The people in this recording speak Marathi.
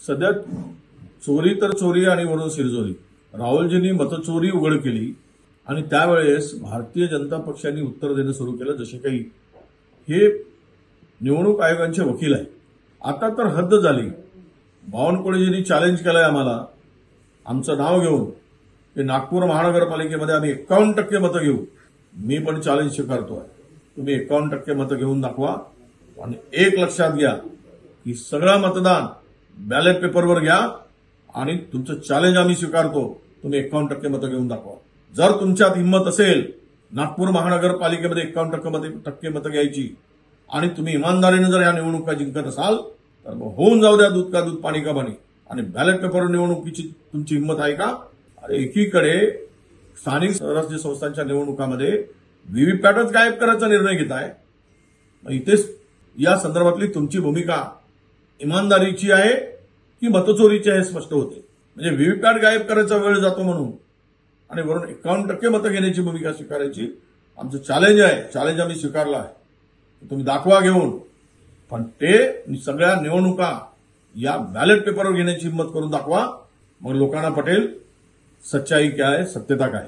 सध्या चोरी तर चोरी आणि वरून शिरजोरी. राहुलजींनी मतचोरी उघड केली आणि त्यावेळेस भारतीय जनता पक्षाने उत्तर देणं सुरू केलं, जसे काही हे निवडणूक आयोगाचे वकील आहे. आता तर हद्द झाली. बावनकुळेजींनी चॅलेंज केलंय आम्हाला, आमचं नाव घेऊन, की नागपूर महानगरपालिकेमध्ये आम्ही 51% मतं घेऊ. मी पण चॅलेंज स्वीकारतोय. तुम्ही 51% मतं घेऊन दाखवा. आणि एक लक्षात घ्या की सगळं मतदान बॅलेट पेपरवर घ्या आणि तुमचं चॅलेंज आम्ही स्वीकारतो. तुम्ही 51% मतं घेऊन दाखवा. जर तुमच्यात हिंमत असेल नागपूर महानगरपालिकेमध्ये 51% मतं घ्यायची आणि तुम्ही इमानदारीने जर या निवडणुका जिंकत असाल तर मग होऊन जाऊ द्या दूध का दूध पाणी का पाणी. आणि बॅलेट पेपर निवडणुकीची तुमची हिंमत आहे का? अरे एकीकडे स्थानिक स्वराज्य संस्थांच्या निवडणुकामध्ये व्हीव्हीपॅटच गायब करायचा निर्णय घेताय. इथेच या संदर्भातली तुमची भूमिका इमानदारीची आहे की मतचोरीची आहे स्पष्ट होते. म्हणजे व्हीव्हीपॅट गायब करायचा वेळ जातो म्हणून आणि वरून 51% मतं घेण्याची भूमिका स्वीकारायची आमचं चॅलेंज आहे. चॅलेंज आम्ही स्वीकारलं आहे. तुम्ही दाखवा घेऊन. पण ते सगळ्या निवडणुका या बॅलेट पेपरवर घेण्याची हिंमत करून दाखवा. मग लोकांना पटेल सच्चाई काय, सत्यता काय.